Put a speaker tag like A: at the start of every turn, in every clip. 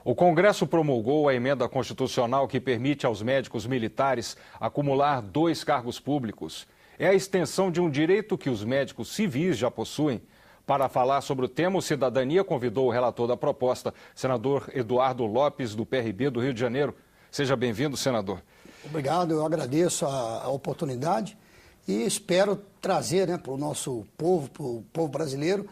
A: O Congresso promulgou a emenda constitucional que permite aos médicos militares acumular 2 cargos públicos. É a extensão de um direito que os médicos civis já possuem. Para falar sobre o tema, o Cidadania convidou o relator da proposta, senador Eduardo Lopes, do PRB do Rio de Janeiro. Seja bem-vindo, senador.
B: Obrigado, eu agradeço a oportunidade e espero trazer para o nosso povo, para o povo brasileiro,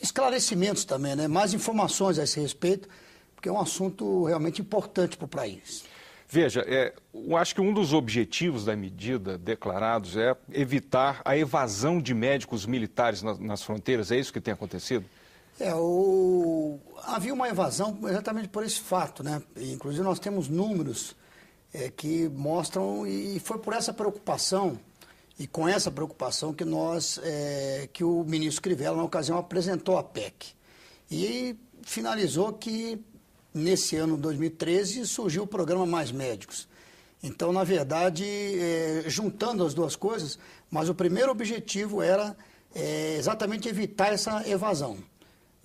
B: esclarecimentos também, mais informações a esse respeito, porque é um assunto realmente importante para o país.
A: Veja, eu acho que um dos objetivos da medida declarados é evitar a evasão de médicos militares nas fronteiras. É isso que tem acontecido?
B: Havia uma evasão exatamente por esse fato, Inclusive nós temos números que mostram, e foi por essa preocupação, e com essa preocupação que o ministro Crivella, na ocasião, apresentou a PEC. E finalizou que, nesse ano 2013, surgiu o programa Mais Médicos. Então, na verdade, juntando as duas coisas, mas o primeiro objetivo era exatamente evitar essa evasão.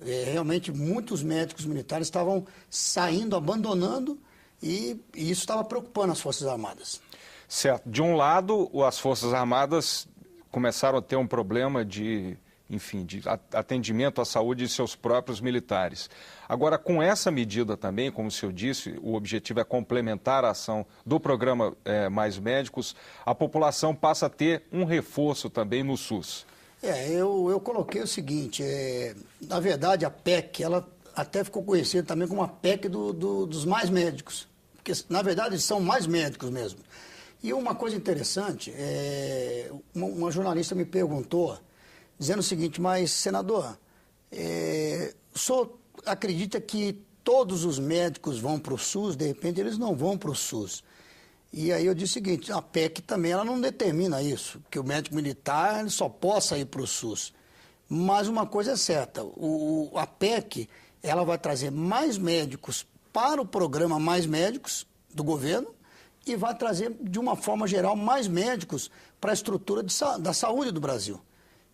B: Realmente, muitos médicos militares estavam saindo, abandonando, e isso estava preocupando as Forças Armadas.
A: Certo. De um lado, as Forças Armadas começaram a ter um problema de atendimento à saúde de seus próprios militares. Agora, com essa medida também, como o senhor disse, o objetivo é complementar a ação do programa Mais Médicos, a população passa a ter um reforço também no SUS.
B: Eu coloquei o seguinte, na verdade a PEC, ela até ficou conhecida também como a PEC dos mais médicos, porque na verdade são mais médicos mesmo. E uma coisa interessante, uma jornalista me perguntou, dizendo o seguinte, mas, senador, o senhor acredita que todos os médicos vão para o SUS? De repente, eles não vão para o SUS. E aí eu disse o seguinte, a PEC também ela não determina isso, que o médico militar ele só possa ir para o SUS. Mas uma coisa é certa, a PEC ela vai trazer mais médicos para o programa Mais Médicos do governo, e vai trazer, de uma forma geral, mais médicos para a estrutura da saúde do Brasil.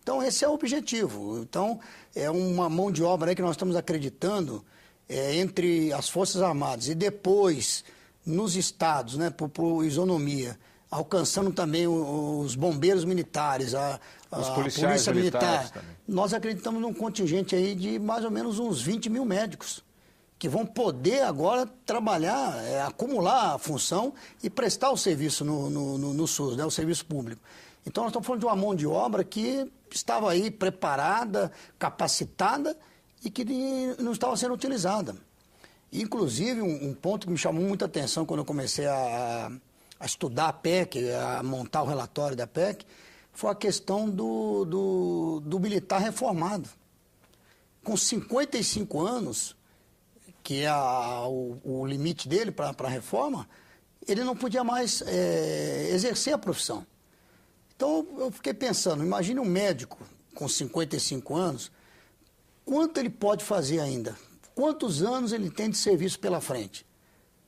B: Então, esse é o objetivo. Então, é uma mão de obra aí que nós estamos acreditando entre as Forças Armadas e depois nos estados, por isonomia, alcançando também os bombeiros militares, a polícia militar.
A: Também.
B: Nós acreditamos num contingente aí de mais ou menos uns 20 mil médicos, que vão poder agora trabalhar, acumular a função e prestar o serviço no SUS, o serviço público. Então, nós estamos falando de uma mão de obra que estava aí preparada, capacitada e que não estava sendo utilizada. Inclusive, um ponto que me chamou muita atenção quando eu comecei a estudar a PEC, a montar o relatório da PEC, foi a questão do militar reformado. Com 55 anos... que é o limite dele para a reforma, ele não podia mais exercer a profissão. Então, eu fiquei pensando, imagine um médico com 55 anos, quanto ele pode fazer ainda? Quantos anos ele tem de serviço pela frente?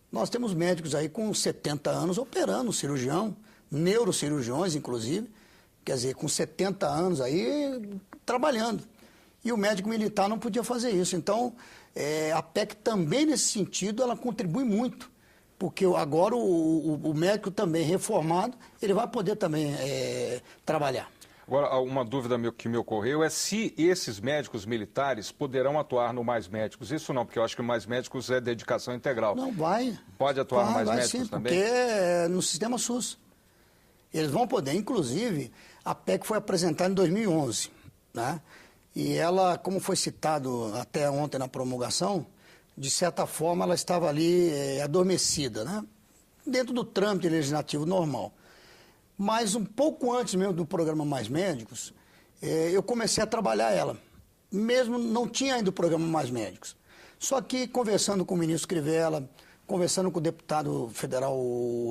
B: Nós temos médicos aí com 70 anos operando, cirurgião, neurocirurgiões, inclusive, quer dizer, com 70 anos aí trabalhando. E o médico militar não podia fazer isso. Então, a PEC também, nesse sentido, ela contribui muito. Porque agora o médico também reformado, ele vai poder também trabalhar.
A: Agora, uma dúvida que me ocorreu é se esses médicos militares poderão atuar no Mais Médicos. Isso não, porque eu acho que o Mais Médicos é dedicação integral.
B: Não, vai.
A: Pode atuar no Mais Médicos
B: sim,
A: também?
B: Porque é no sistema SUS. Eles vão poder, inclusive, a PEC foi apresentada em 2011, E ela, como foi citado até ontem na promulgação, de certa forma ela estava ali adormecida, dentro do trâmite legislativo normal. Mas um pouco antes mesmo do programa Mais Médicos, eu comecei a trabalhar ela. Mesmo não tinha ainda o programa Mais Médicos. Só que conversando com o ministro Crivella, conversando com o deputado federal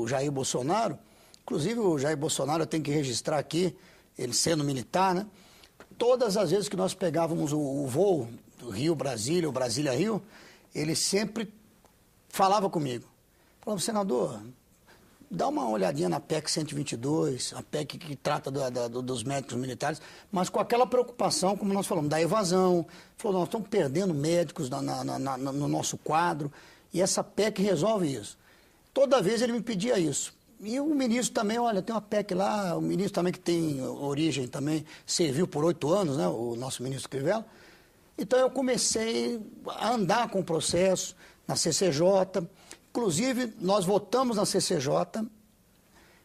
B: Jair Bolsonaro, inclusive o Jair Bolsonaro eu tenho que registrar aqui, ele sendo militar, todas as vezes que nós pegávamos o voo do Rio-Brasília ou Brasília-Rio, ele sempre falava comigo. Falava, senador, dá uma olhadinha na PEC 122, a PEC que trata dos médicos militares, mas com aquela preocupação, como nós falamos, da evasão. Falou, nós estamos perdendo médicos no nosso quadro. E essa PEC resolve isso. Toda vez ele me pedia isso. E o ministro também, olha, tem uma PEC lá, o ministro também que tem origem também, serviu por 8 anos, né, o nosso ministro Crivella. Então eu comecei a andar com o processo na CCJ. Inclusive, nós votamos na CCJ.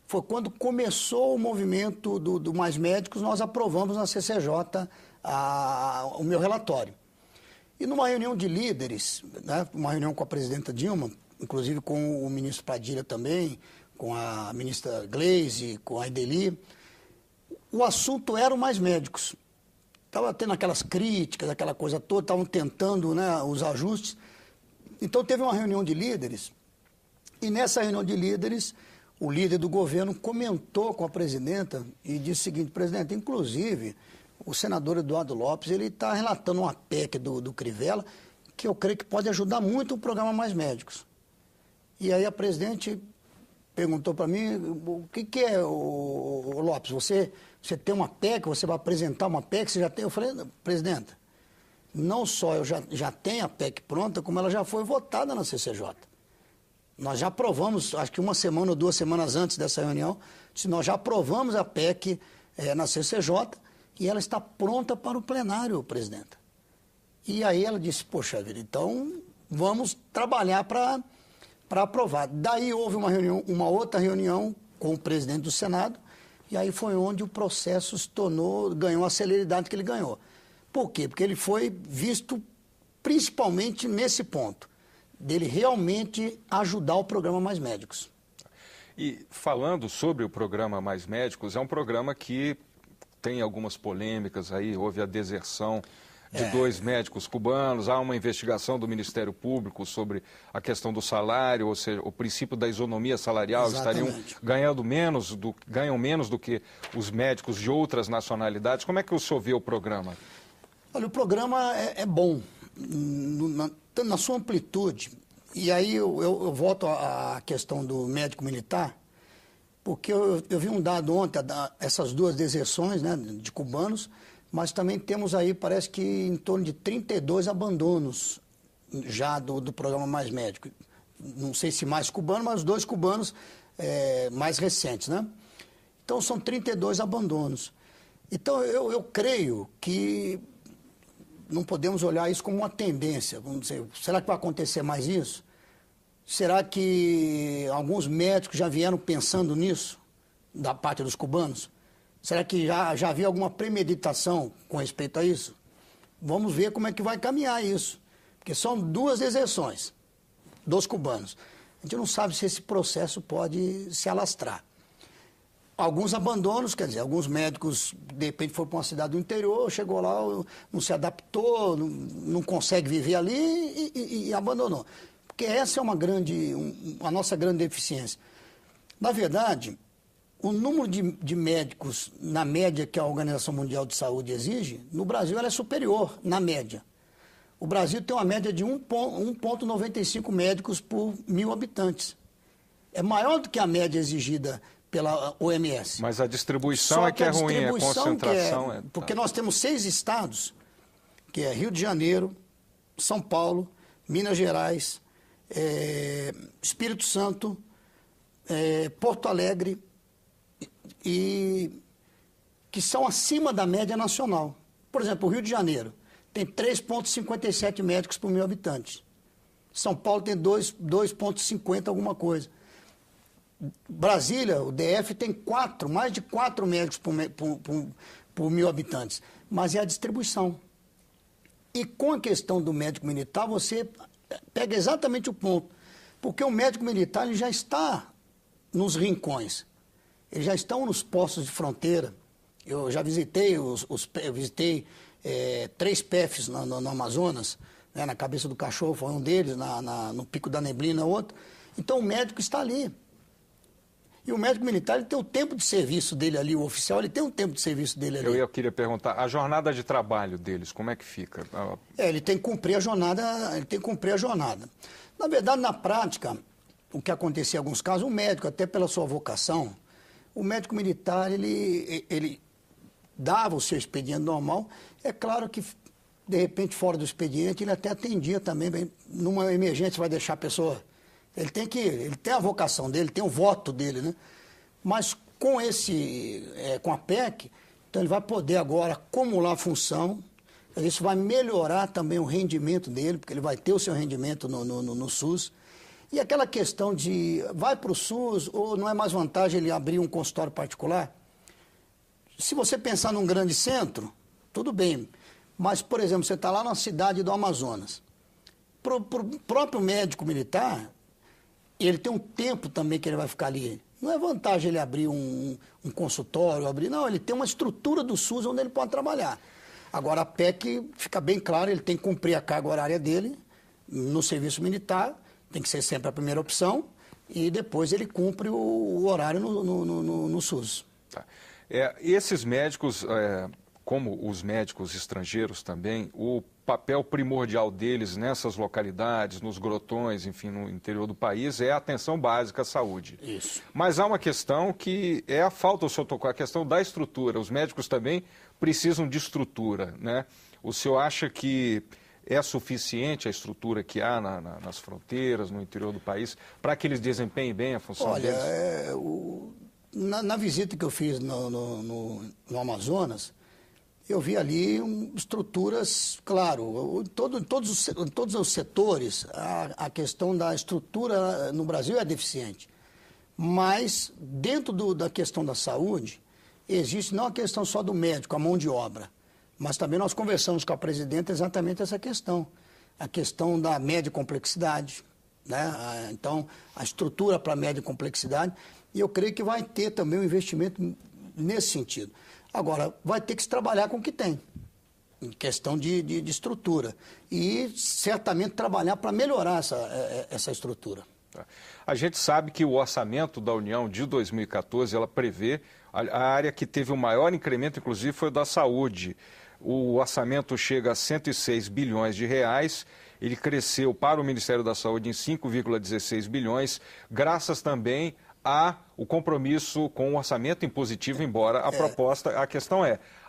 B: Foi quando começou o movimento do Mais Médicos, nós aprovamos na CCJ o meu relatório. E numa reunião de líderes, né, uma reunião com a presidenta Dilma, inclusive com o ministro Padilha também, com a ministra Gleisi, com a Ideli, o assunto era o Mais Médicos. Estava tendo aquelas críticas, aquela coisa toda, estavam tentando, né, os ajustes. Então teve uma reunião de líderes, e nessa reunião de líderes, o líder do governo comentou com a presidenta e disse o seguinte: presidente, inclusive, o senador Eduardo Lopes, ele está relatando uma PEC do Crivella, que eu creio que pode ajudar muito o programa Mais Médicos. E aí a presidente perguntou para mim, o que é, o Lopes, você tem uma PEC, você vai apresentar uma PEC, você já tem? Eu falei, presidenta, não só eu já tenho a PEC pronta, como ela já foi votada na CCJ. Nós já aprovamos, acho que 1 semana ou 2 semanas antes dessa reunião, nós já aprovamos a PEC na CCJ e ela está pronta para o plenário, presidenta. E aí ela disse, poxa vida, então vamos trabalhar para aprovar. Daí houve uma outra reunião com o presidente do Senado, e aí foi onde o processo ganhou a celeridade que ele ganhou. Por quê? Porque ele foi visto principalmente nesse ponto, dele realmente ajudar o programa Mais Médicos.
A: E falando sobre o programa Mais Médicos, é um programa que tem algumas polêmicas aí, houve a deserção de 2 médicos cubanos, há uma investigação do Ministério Público sobre a questão do salário, ou seja, o princípio da isonomia salarial.
B: Exatamente.
A: Estariam ganham menos do que os médicos de outras nacionalidades. Como é que o senhor vê o programa?
B: Olha, o programa é bom, na sua amplitude. E aí eu volto à questão do médico militar, porque eu vi um dado ontem, essas 2 deserções, né, de cubanos, mas também temos aí, parece que em torno de 32 abandonos já do programa Mais Médico. Não sei se mais cubanos, mas 2 cubanos mais recentes, né? Então são 32 abandonos. Então eu creio que não podemos olhar isso como uma tendência. Vamos dizer, será que vai acontecer mais isso? Será que alguns médicos já vieram pensando nisso, da parte dos cubanos? Será que já havia alguma premeditação com respeito a isso? Vamos ver como é que vai caminhar isso. Porque são 2 deserções dos cubanos. A gente não sabe se esse processo pode se alastrar. Alguns abandonos, quer dizer, alguns médicos, de repente, foram para uma cidade do interior, chegou lá, não se adaptou, não consegue viver ali e abandonou. Porque essa é a nossa grande deficiência. Na verdade, o número de médicos, na média que a Organização Mundial de Saúde exige, no Brasil ela é superior, na média. O Brasil tem uma média de 1,95 médicos por 1.000 habitantes. É maior do que a média exigida pela OMS.
A: Mas a distribuição é que é ruim, a concentração
B: porque nós temos 6 estados, que é Rio de Janeiro, São Paulo, Minas Gerais, Espírito Santo, Porto Alegre, e que são acima da média nacional. Por exemplo, o Rio de Janeiro tem 3,57 médicos por 1.000 habitantes. São Paulo tem 2,50 alguma coisa. Brasília, o DF, tem mais de 4 médicos por 1.000 habitantes. Mas é a distribuição. E com a questão do médico militar, você pega exatamente o ponto. Porque o médico militar ele já está nos rincões. Eles já estão nos postos de fronteira. Eu já visitei, eu visitei 3 PEFs no Amazonas, né, na Cabeça do Cachorro foi um deles, no Pico da Neblina outro. Então o médico está ali. E o médico militar ele tem o tempo de serviço dele ali, o oficial ele tem um tempo de serviço dele ali.
A: Eu queria perguntar, a jornada de trabalho deles, como é que fica?
B: Ele tem que cumprir a jornada, Na verdade, na prática, o que acontecia em alguns casos, o médico, até pela sua vocação, o médico militar, ele dava o seu expediente normal. É claro que de repente, fora do expediente, ele até atendia também, numa emergência vai deixar a pessoa... Ele tem a vocação dele, tem o voto dele, né? Mas com a PEC, então ele vai poder agora acumular função, isso vai melhorar também o rendimento dele, porque ele vai ter o seu rendimento no SUS. E aquela questão de vai para o SUS ou não é mais vantagem ele abrir um consultório particular? Se você pensar num grande centro, tudo bem. Mas, por exemplo, você está lá na cidade do Amazonas. Para o próprio médico militar, ele tem um tempo também que ele vai ficar ali. Não é vantagem ele abrir um consultório, não, ele tem uma estrutura do SUS onde ele pode trabalhar. Agora, a PEC, fica bem claro, ele tem que cumprir a carga horária dele no serviço militar, tem que ser sempre a primeira opção, e depois ele cumpre o horário no SUS.
A: Tá. Esses médicos, como os médicos estrangeiros também, o papel primordial deles nessas localidades, nos grotões, enfim, no interior do país, é a atenção básica à saúde.
B: Isso.
A: Mas há uma questão que é a falta, o senhor tocou, a questão da estrutura. Os médicos também precisam de estrutura, né? O senhor acha que é suficiente a estrutura que há nas fronteiras, no interior do país, para que eles desempenhem bem a função deles?
B: Na visita que eu fiz no Amazonas, eu vi ali estruturas, claro, todos os setores, a questão da estrutura no Brasil é deficiente. Mas, dentro da questão da saúde, existe não a questão só do médico, a mão de obra, mas também nós conversamos com a presidenta exatamente essa questão. A questão da média complexidade, né? Então, a estrutura para média complexidade, e eu creio que vai ter também um investimento nesse sentido. Agora, vai ter que se trabalhar com o que tem, em questão de estrutura. E, certamente, trabalhar para melhorar essa estrutura.
A: A gente sabe que o orçamento da União de 2014, ela prevê, a área que teve o maior incremento, inclusive, foi o da saúde. O orçamento chega a 106 bilhões de reais, ele cresceu para o Ministério da Saúde em 5,16 bilhões, graças também o compromisso com o orçamento impositivo, embora a questão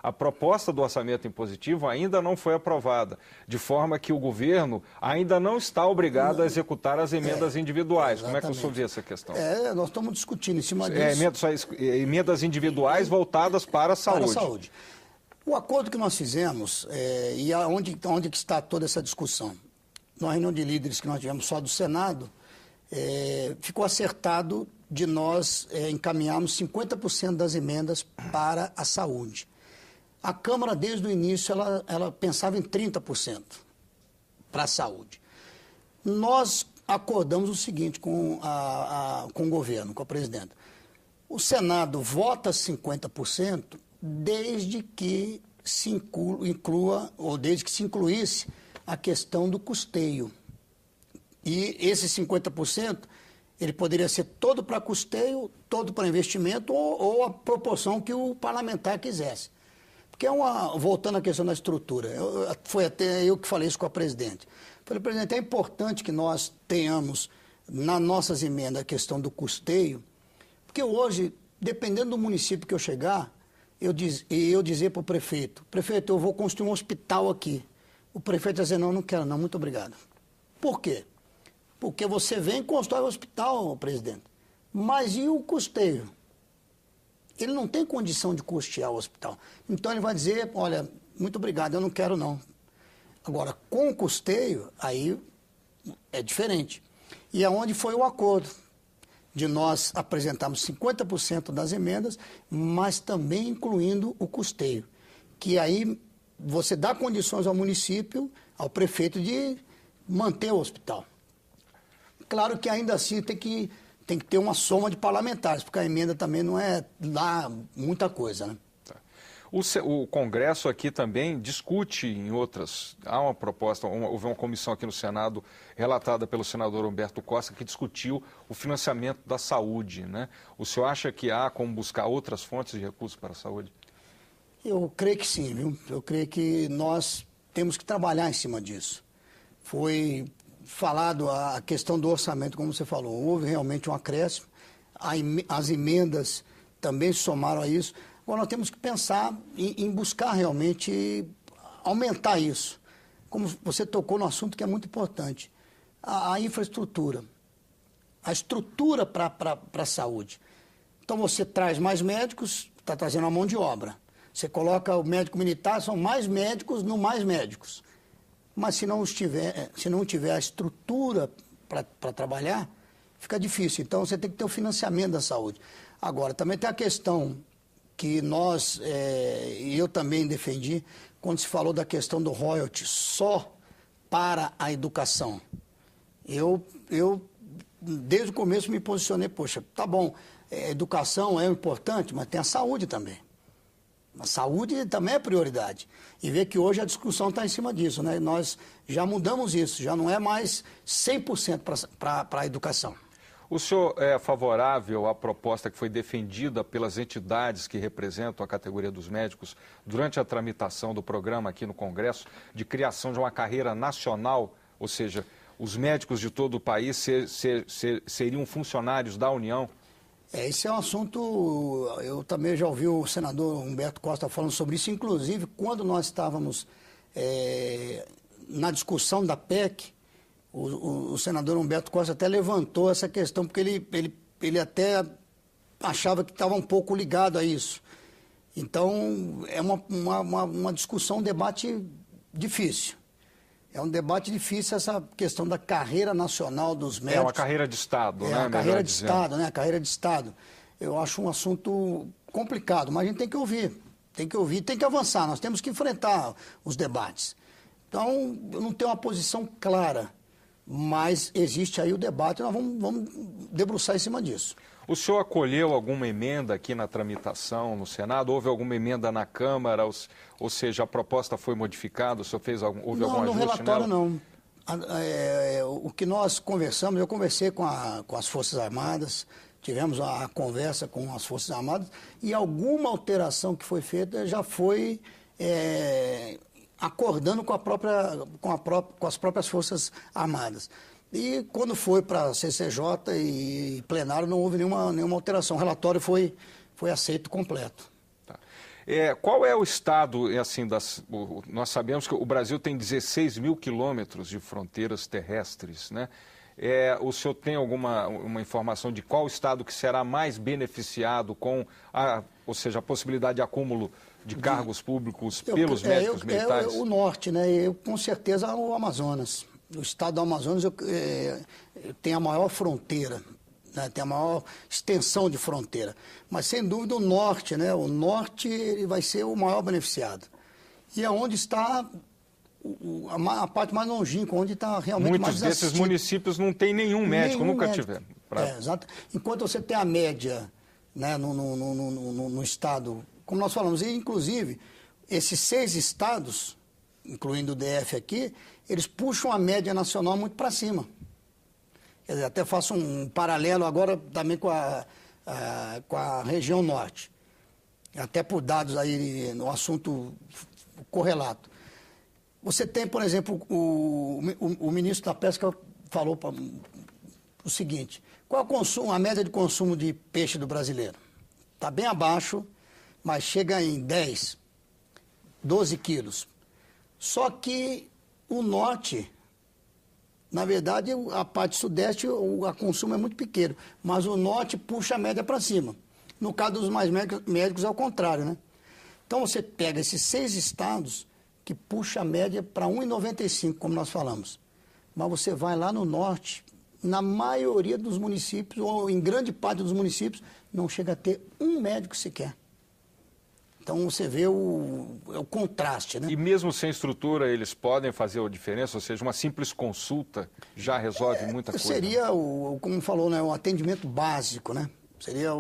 A: a proposta do orçamento impositivo ainda não foi aprovada, de forma que o governo ainda não está obrigado a executar as emendas individuais. Como é que o senhor vê essa questão?
B: Nós estamos discutindo em cima disso.
A: Emendas individuais voltadas para a saúde.
B: Para a saúde. O acordo que nós fizemos, e onde que está toda essa discussão? Na reunião de líderes que nós tivemos só do Senado, ficou acertado de nós encaminharmos 50% das emendas para a saúde. A Câmara, desde o início, ela pensava em 30% para a saúde. Nós acordamos o seguinte com o governo, com a presidenta. O Senado vota 50% desde que se inclua, ou desde que se incluísse a questão do custeio. E esses 50%, ele poderia ser todo para custeio, todo para investimento, ou a proporção que o parlamentar quisesse. Porque voltando à questão da estrutura, foi até eu que falei isso com a presidente. Falei, presidente, é importante que nós tenhamos nas nossas emendas a questão do custeio, porque hoje, dependendo do município que eu chegar, eu dizer para o prefeito, eu vou construir um hospital aqui. O prefeito vai dizer, não quero não, muito obrigado. Por quê? Porque você vem e constrói o hospital, presidente. Mas e o custeio? Ele não tem condição de custear o hospital. Então ele vai dizer, olha, muito obrigado, eu não quero não. Agora, com o custeio, aí é diferente. E aonde foi o acordo de nós apresentarmos 50% das emendas, mas também incluindo o custeio. Que aí você dá condições ao município, ao prefeito, de manter o hospital. Claro que ainda assim tem que ter uma soma de parlamentares, porque a emenda também não é lá muita coisa, né?
A: O Congresso aqui também discute em outras... Há uma proposta, houve uma comissão aqui no Senado, relatada pelo senador Humberto Costa, que discutiu o financiamento da saúde, né? O senhor acha que há como buscar outras fontes de recursos para a saúde?
B: Eu creio que sim, viu? Eu creio que nós temos que trabalhar em cima disso. Foi falado a questão do orçamento, como você falou, houve realmente um acréscimo, as emendas também somaram a isso. Agora nós temos que pensar em buscar realmente aumentar isso. como você tocou no assunto que é muito importante, a infraestrutura, a estrutura para a saúde. Então você traz mais médicos, está trazendo a mão de obra. Você coloca o médico militar, são mais médicos no mais médicos. Mas se não tiver a estrutura para trabalhar, fica difícil. Então você tem que ter o financiamento da saúde. Agora, também tem a questão que eu também defendi, quando se falou da questão do royalty só para a educação. Eu desde o começo, me posicionei, poxa, tá bom, educação é importante, mas tem a saúde também. A saúde também é prioridade. E ver que hoje a discussão está em cima disso, né? Nós já mudamos isso, já não é mais 100% para a educação.
A: O senhor é favorável à proposta que foi defendida pelas entidades que representam a categoria dos médicos durante a tramitação do programa aqui no Congresso, de criação de uma carreira nacional, ou seja, os médicos de todo o país seriam funcionários da União?
B: Esse é um assunto, eu também já ouvi o senador Humberto Costa falando sobre isso, inclusive quando nós estávamos na discussão da PEC, o senador Humberto Costa até levantou essa questão, porque ele até achava que estava um pouco ligado a isso. Então, é uma discussão, um debate difícil. É um debate difícil essa questão da carreira nacional dos médicos. É
A: uma carreira de Estado, né?
B: A carreira de Estado, né? A carreira de Estado. Eu acho um assunto complicado, mas a gente tem que ouvir. Tem que ouvir, tem que avançar. Nós temos que enfrentar os debates. Então, eu não tenho uma posição clara, mas existe aí o debate e nós vamos debruçar em cima disso.
A: O senhor acolheu alguma emenda aqui na tramitação no Senado? Houve alguma emenda na Câmara? Ou seja, a proposta foi modificada? O senhor houve algum ajuste
B: no relatório
A: nela?
B: Não. O que nós conversamos, eu conversei com as Forças Armadas, tivemos a conversa com as Forças Armadas e alguma alteração que foi feita já foi acordando com as próprias Forças Armadas. E quando foi para a CCJ e plenário não houve nenhuma alteração. O relatório foi aceito completo.
A: Tá. Qual é o estado, assim, nós sabemos que o Brasil tem 16 mil quilômetros de fronteiras terrestres, né? O senhor tem uma informação de qual estado que será mais beneficiado com ou seja, a possibilidade de acúmulo de cargos públicos pelos médicos militares?
B: O norte, né? Com certeza o Amazonas. O estado do Amazonas tem a maior fronteira, né? Tem a maior extensão de fronteira. Mas, sem dúvida, o norte, né? O norte ele vai ser o maior beneficiado. E é onde está a parte mais longínqua, onde está realmente mais assistido.
A: Muitos desses municípios não tem nenhum médico, nunca tiveram.
B: Exato. Enquanto você tem a média, né, no estado, como nós falamos, e inclusive esses 6 estados, incluindo o DF aqui, eles puxam a média nacional muito para cima. Quer dizer, até faço um paralelo agora também com a região norte. Até por dados aí no assunto correlato. Você tem, por exemplo, o ministro da Pesca falou o seguinte: qual a média de consumo de peixe do brasileiro? Está bem abaixo, mas chega em 10, 12 quilos. Só que o norte, na verdade, a parte sudeste, o consumo é muito pequeno, mas o norte puxa a média para cima. No caso dos mais médicos, é o contrário, né? Então, você pega esses 6 estados que puxa a média para 1,95, como nós falamos. Mas você vai lá no norte, na maioria dos municípios, ou em grande parte dos municípios, não chega a ter um médico sequer. Então, você vê o contraste, né?
A: E mesmo sem estrutura, eles podem fazer a diferença? Ou seja, uma simples consulta já resolve muita coisa?
B: Seria, como falou, né, o atendimento básico, né? Seria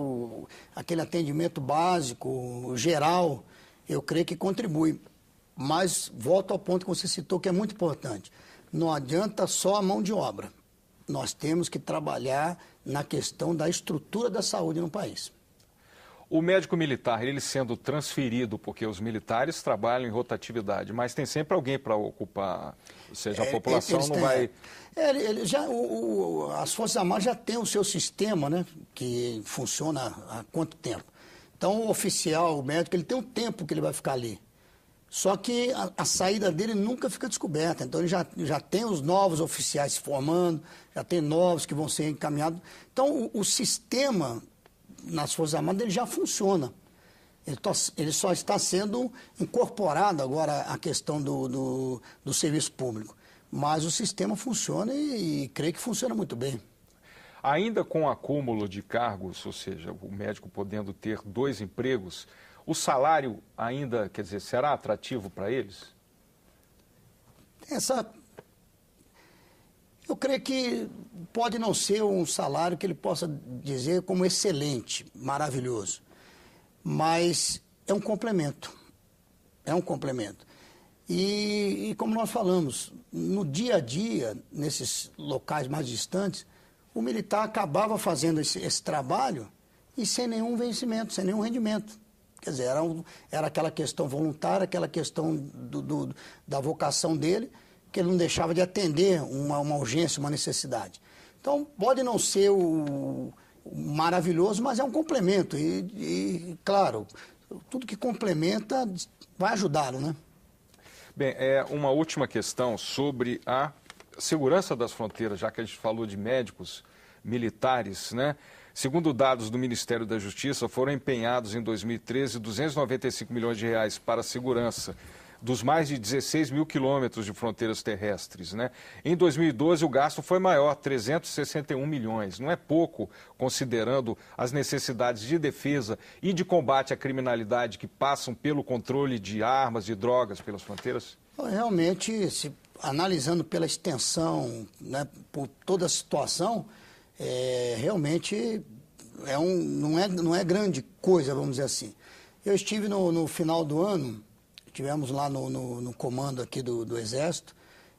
B: aquele atendimento básico, geral, eu creio que contribui. Mas volto ao ponto que você citou, que é muito importante. Não adianta só a mão de obra. Nós temos que trabalhar na questão da estrutura da saúde no país.
A: O médico militar, ele sendo transferido, porque os militares trabalham em rotatividade, mas tem sempre alguém para ocupar, ou seja, a população não vai...
B: As Forças Armadas já têm o seu sistema, né, que funciona há quanto tempo. Então, o oficial, o médico, ele tem um tempo que ele vai ficar ali. Só que a saída dele nunca fica descoberta. Então, ele já tem os novos oficiais se formando, já tem novos que vão ser encaminhados. Então, o sistema nas Forças Armadas ele já funciona. Ele só está sendo incorporado agora à questão do serviço público. Mas o sistema funciona e creio que funciona muito bem.
A: Ainda com o acúmulo de cargos, ou seja, o médico podendo ter 2 empregos, o salário ainda, quer dizer, será atrativo para eles?
B: Eu creio que pode não ser um salário que ele possa dizer como excelente, maravilhoso, mas é um complemento. É um complemento. E como nós falamos, no dia a dia, nesses locais mais distantes, o militar acabava fazendo esse trabalho e sem nenhum vencimento, sem nenhum rendimento. Quer dizer, era aquela questão voluntária, aquela questão da vocação dele, que ele não deixava de atender uma urgência, uma necessidade. Então, pode não ser o maravilhoso, mas é um complemento. E, claro, tudo que complementa vai ajudá-lo, né?
A: Bem, uma última questão sobre a segurança das fronteiras, já que a gente falou de médicos militares, né? Segundo dados do Ministério da Justiça, foram empenhados em 2013 295 milhões de reais para a segurança dos mais de 16 mil quilômetros de fronteiras terrestres, né? Em 2012, o gasto foi maior, 361 milhões. Não é pouco, considerando as necessidades de defesa e de combate à criminalidade que passam pelo controle de armas e drogas pelas fronteiras?
B: Realmente, analisando pela extensão, né, por toda a situação, realmente não é grande coisa, vamos dizer assim. Eu estive no final do ano, estivemos lá no comando aqui do Exército,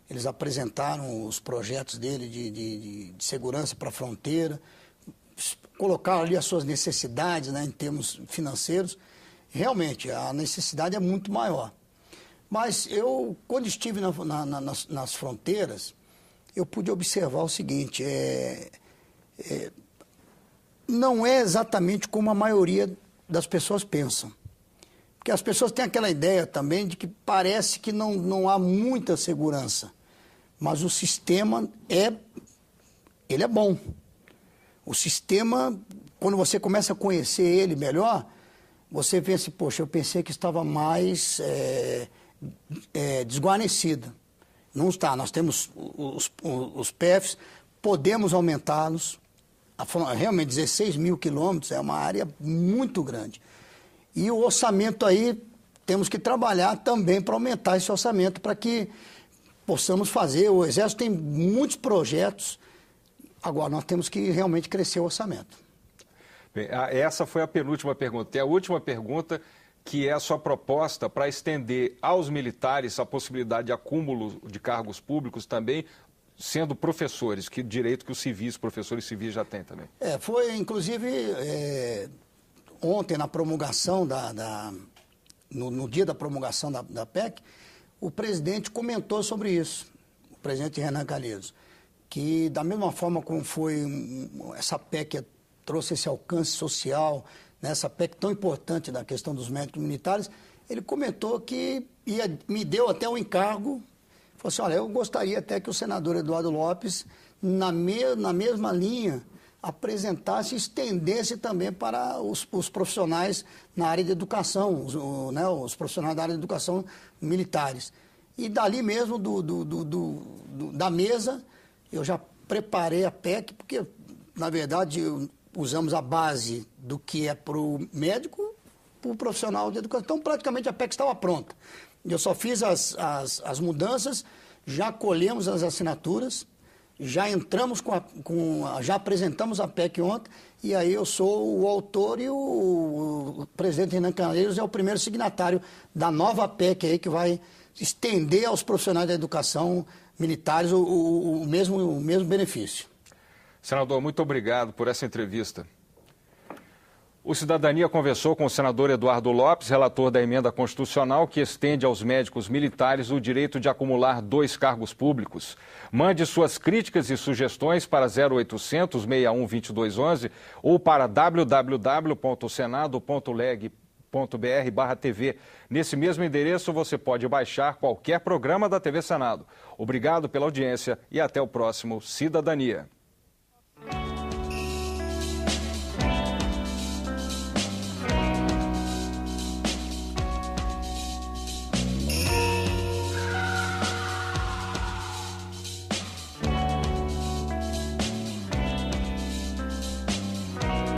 B: eles apresentaram os projetos dele de segurança para a fronteira, colocaram ali as suas necessidades, né, em termos financeiros. Realmente, a necessidade é muito maior. Mas eu, quando estive nas fronteiras, eu pude observar o seguinte, não é exatamente como a maioria das pessoas pensam. Porque as pessoas têm aquela ideia também de que parece que não há muita segurança. Mas o sistema ele é bom. O sistema, quando você começa a conhecer ele melhor, você pensa, poxa, eu pensei que estava mais desguarnecido. Não está, nós temos os PFs, podemos aumentá-los. Realmente 16 mil quilômetros é uma área muito grande. E o orçamento aí, temos que trabalhar também para aumentar esse orçamento, para que possamos fazer. O Exército tem muitos projetos, agora nós temos que realmente crescer o orçamento.
A: Bem, essa foi a penúltima pergunta. E a última pergunta, que é a sua proposta para estender aos militares a possibilidade de acúmulo de cargos públicos também, sendo professores, que direito que os civis, professores civis já têm também.
B: Foi, inclusive, ontem, na promulgação, no dia da promulgação da PEC, o presidente comentou sobre isso, o presidente Renan Calheiros, que da mesma forma como foi essa PEC trouxe esse alcance social, né, essa PEC tão importante da questão dos médicos militares, ele comentou que me deu até o encargo. Falou assim, olha, eu gostaria até que o senador Eduardo Lopes, na mesma linha, apresentasse e estendesse também para os profissionais na área de educação, os profissionais da área de educação militares. E dali mesmo, da mesa, eu já preparei a PEC, porque, na verdade, usamos a base do que é para o médico, para o profissional de educação. Então, praticamente, a PEC estava pronta. Eu só fiz as mudanças, já colhemos as assinaturas, já entramos já apresentamos a PEC ontem, e aí eu sou o autor e o presidente Renan Calheiros é o primeiro signatário da nova PEC aí, que vai estender aos profissionais da educação militares o mesmo benefício.
A: Senador, muito obrigado por essa entrevista. O Cidadania conversou com o senador Eduardo Lopes, relator da emenda constitucional que estende aos médicos militares o direito de acumular 2 cargos públicos. Mande suas críticas e sugestões para 0800 61 2211 ou para www.senado.leg.br senado.leg.br/TV. Nesse mesmo endereço você pode baixar qualquer programa da TV Senado. Obrigado pela audiência e até o próximo Cidadania.